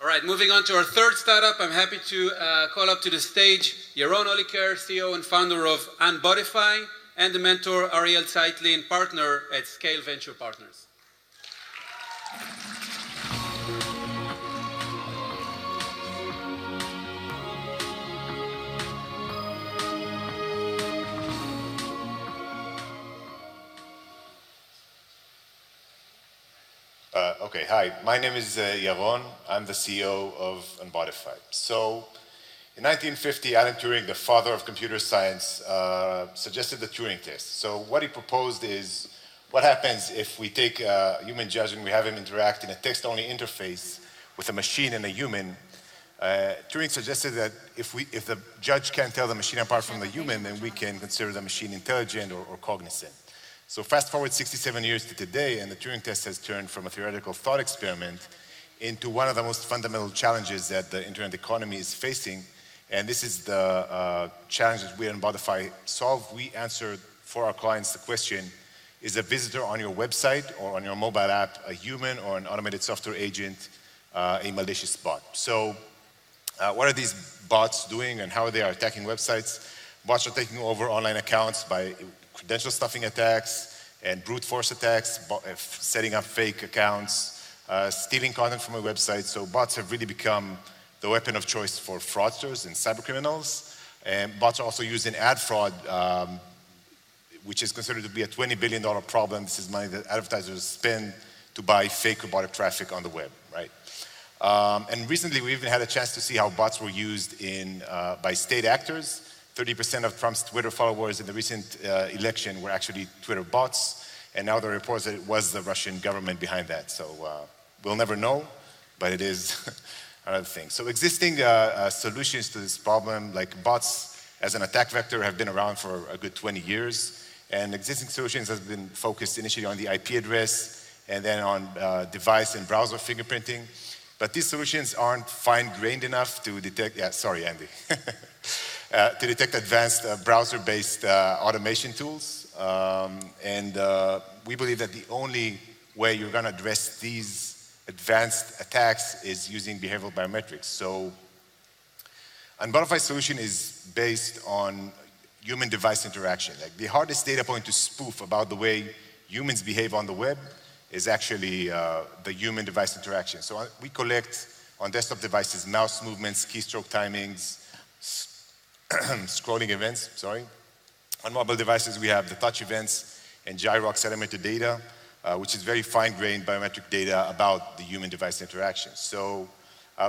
All right, moving on to our third startup, I'm happy to call up to the stage Yaron Oliker, CEO and founder of Unbotify, and the mentor Ariel Zeitlin, partner at Scale Venture Partners. Okay, hi. My name is Yaron. I'm the CEO of Unbotify. So, in 1950, Alan Turing, the father of computer science, suggested the Turing test. So what he proposed is, what happens if we take a human judge and we have him interact in a text-only interface with a machine and a human? Turing suggested that if the judge can't tell the machine apart from the human, then we can consider the machine intelligent or cognizant. So fast forward 67 years to today, and the Turing test has turned from a theoretical thought experiment into one of the most fundamental challenges that the internet economy is facing. And this is the challenge that we at Unbotify solve. We answer for our clients the question, is a visitor on your website or on your mobile app a human or an automated software agent, a malicious bot? So what are these bots doing and how they are attacking websites? Bots are taking over online accounts by credential stuffing attacks and brute force attacks, setting up fake accounts, stealing content from a website. So bots have really become the weapon of choice for fraudsters and cybercriminals. And bots are also used in ad fraud, which is considered to be a $20 billion problem. This is money that advertisers spend to buy fake robotic traffic on the web, right? And recently we even had a chance to see how bots were used by state actors. 30% of Trump's Twitter followers in the recent election were actually Twitter bots, and now there are reports that it was the Russian government behind that. So we'll never know, but it is another thing. So existing solutions to this problem, like bots as an attack vector, have been around for a good 20 years, and existing solutions have been focused initially on the IP address and then on device and browser fingerprinting. But these solutions aren't fine-grained enough to detect, sorry, Andy. To detect advanced browser-based automation tools. We believe that the only way you're going to address these advanced attacks is using behavioral biometrics. So Unbotify's solution is based on human-device interaction. Like the hardest data point to spoof about the way humans behave on the web is actually the human-device interaction. So we collect on desktop devices mouse movements, keystroke timings, scrolling events, sorry. On mobile devices, we have the touch events and gyro accelerometer data, which is very fine-grained biometric data about the human-device interaction. So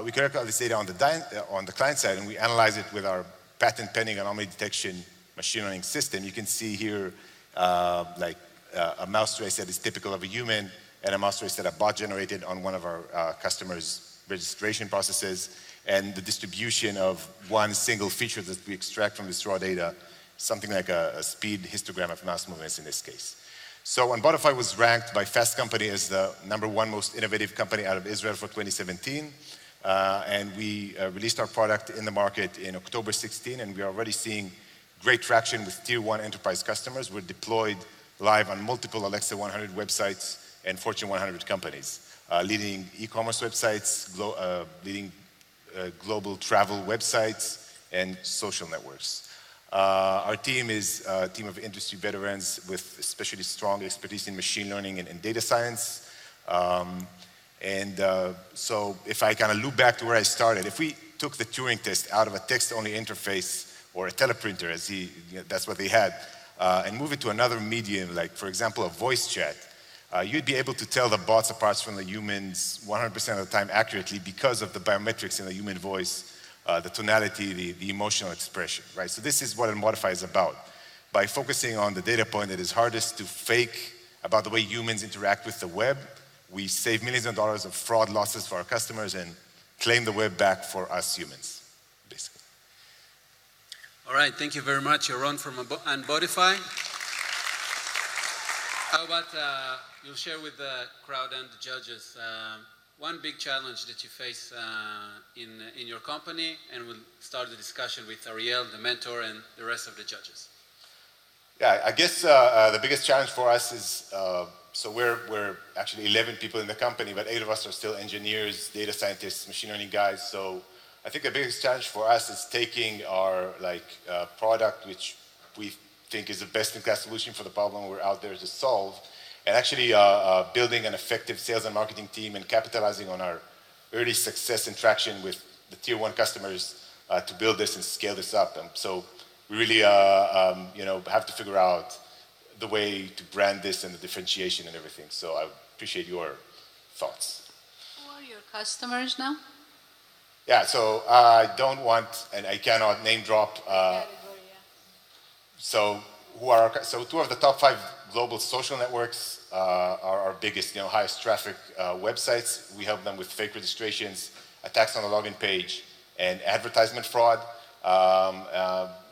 we collect all this data on the client side, and we analyze it with our patent-pending anomaly detection machine learning system. You can see here a mouse trace that is typical of a human and a mouse trace that a bot generated on one of our customers' registration processes, and the distribution of one single feature that we extract from this raw data, something like a speed histogram of mouse movements in this case. So Unbotify was ranked by Fast Company as the #1 most innovative company out of Israel for 2017. And we released our product in the market in October 16, and we are already seeing great traction with tier 1 enterprise customers. We're deployed live on multiple Alexa 100 websites and Fortune 100 companies, leading e-commerce websites, leading global travel websites, and social networks. Our team is a team of industry veterans with especially strong expertise in machine learning and data science. So if I kind of loop back to where I started, if we took the Turing test out of a text-only interface or a teleprinter, that's what they had, and move it to another medium, like for example, a voice chat, you'd be able to tell the bots apart from the humans 100% of the time accurately because of the biometrics in the human voice, the tonality, the emotional expression, right? So this is what Unbotify is about. By focusing on the data point that is hardest to fake about the way humans interact with the web, we save millions of dollars of fraud losses for our customers and claim the web back for us humans, basically. All right, thank you very much, Yaron from Unbotify. How about you'll share with the crowd and the judges one big challenge that you face in your company, and we'll start the discussion with Ariel, the mentor, and the rest of the judges. Yeah, I guess the biggest challenge for us is So we're actually 11 people in the company, but 8 of us are still engineers, data scientists, machine learning guys. So I think the biggest challenge for us is taking our product, which we think is the best-in-class solution for the problem we're out there to solve, and actually building an effective sales and marketing team and capitalizing on our early success and traction with the tier 1 customers to build this and scale this up. And so we really have to figure out the way to brand this and the differentiation and everything. So I appreciate your thoughts. Who are your customers now? Yeah, so I don't want, and I cannot name drop. So so 2 of the top 5 global social networks are our biggest, highest traffic websites. We help them with fake registrations, attacks on the login page, and advertisement fraud.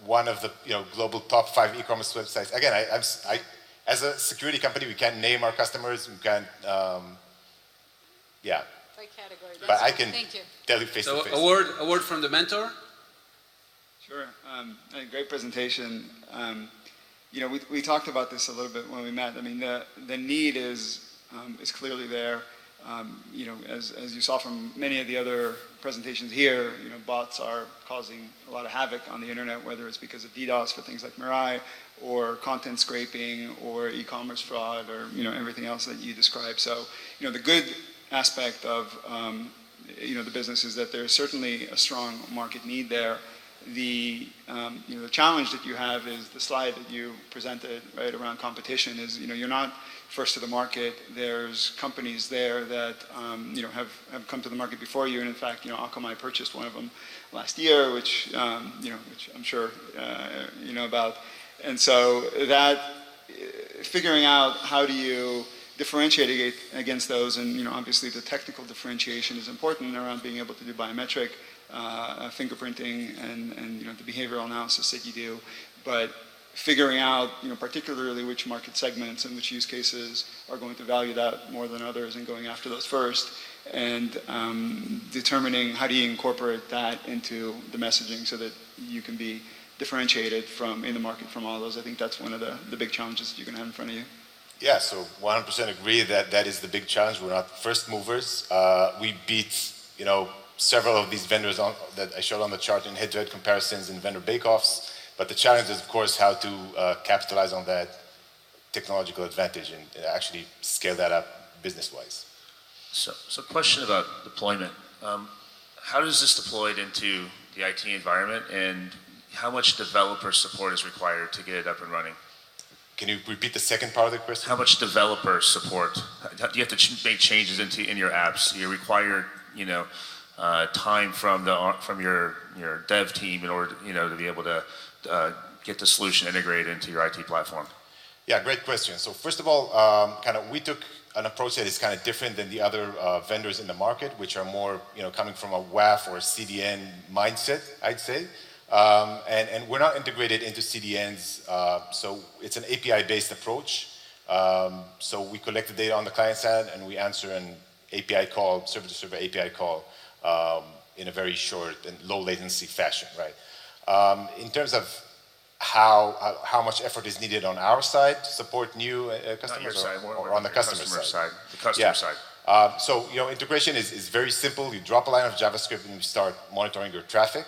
One of the global top 5 e-commerce websites. Again, I as a security company, we can't name our customers. We can't, yeah. By category. But I can tell you face to face. A word from the mentor. Sure. Great presentation. We talked about this a little bit when we met. I mean, the need is clearly there. As you saw from many of the other presentations here, bots are causing a lot of havoc on the internet, whether it's because of DDoS for things like Mirai, or content scraping, or e-commerce fraud, or everything else that you described. So, the good aspect of the business is that there's certainly a strong market need there. The challenge that you have is the slide that you presented, right, around competition is, you're not first to the market. There's companies there that, have come to the market before you. And in fact, Akamai purchased one of them last year, which I'm sure, you know about. And so that, figuring out how do you differentiate against those, and obviously the technical differentiation is important around being able to do biometric fingerprinting and the behavioral analysis that you do, but figuring out particularly which market segments and which use cases are going to value that more than others and going after those first, and determining how do you incorporate that into the messaging so that you can be differentiated in the market from all those. I think that's one of the big challenges that you're going to have in front of you. Yeah, so 100% agree that is the big challenge. We're not first movers. We beat, several of these vendors that I showed on the chart in head-to-head comparisons and vendor bake-offs. But the challenge is, of course, how to capitalize on that technological advantage and actually scale that up business-wise. So question about deployment. How does this deploy into the IT environment, and how much developer support is required to get it up and running? Can you repeat the second part of the question? How much developer support? Do you have to make changes in your apps? You require, time from your dev team in order, to be able to get the solution integrated into your IT platform? Yeah, great question. So first of all, we took an approach that is kind of different than the other vendors in the market, which are more, coming from a WAF or a CDN mindset, I'd say. And we're not integrated into CDNs, so it's an API-based approach. So we collect the data on the client side and we answer an API call, server-to-server API call, in a very short and low latency fashion, right? In terms of how much effort is needed on our side to support new customers, or on the customer side? The customer side. So integration is very simple. You drop a line of JavaScript and you start monitoring your traffic.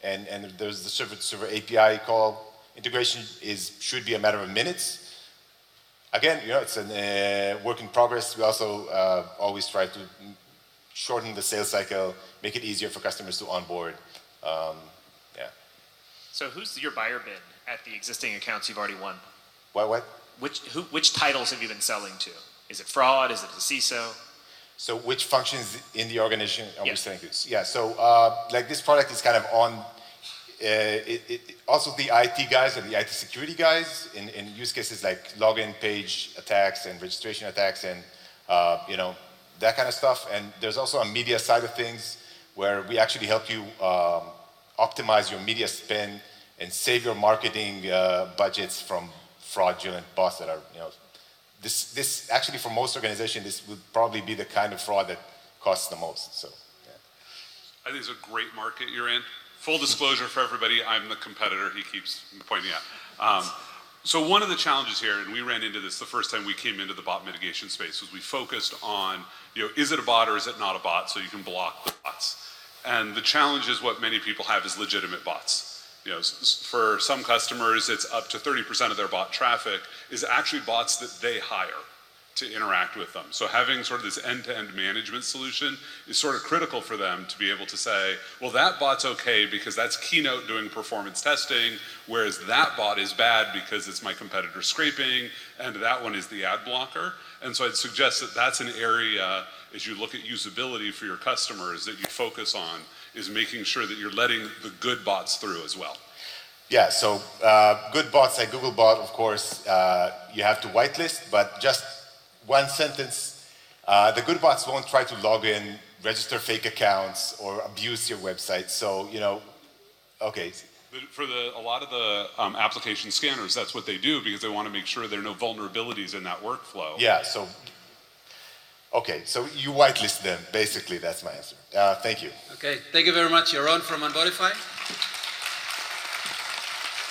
And there's the server-to-server API call. Integration should be a matter of minutes. Again, it's a work in progress. We also always try to shorten the sales cycle, make it easier for customers to onboard. So who's your buyer been at the existing accounts you've already won? What? Which titles have you been selling to? Is it fraud? Is it the CISO? So which functions in the organization are we selling to? Yeah, so this product is kind of on, also the IT guys and the IT security guys in use cases like login page attacks and registration attacks and that kind of stuff. And there's also a media side of things where we actually help you optimize your media spend and save your marketing budgets from fraudulent bots that are, this actually for most organizations, this would probably be the kind of fraud that costs the most. So, yeah. I think it's a great market you're in. Full disclosure for everybody, I'm the competitor he keeps pointing at. So one of the challenges here, and we ran into this the first time we came into the bot mitigation space, was we focused on, is it a bot or is it not a bot, so you can block the bots. And the challenge is what many people have is legitimate bots. For some customers, it's up to 30% of their bot traffic is actually bots that they hire to interact with them. So having sort of this end-to-end management solution is sort of critical for them to be able to say, well, that bot's okay because that's Keynote doing performance testing, whereas that bot is bad because it's my competitor scraping, and that one is the ad blocker. And so I'd suggest that that's an area, as you look at usability for your customers, that you focus on, is making sure that you're letting the good bots through as well. Yeah, so good bots like Googlebot, of course, you have to whitelist, but just one sentence, the good bots won't try to log in, register fake accounts, or abuse your website. So, okay. For a lot of the application scanners, that's what they do because they want to make sure there are no vulnerabilities in that workflow. Yeah, so, okay, so you whitelist them, basically, that's my answer. Thank you. Okay, thank you very much, Yaron from Unbotify.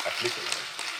I click it.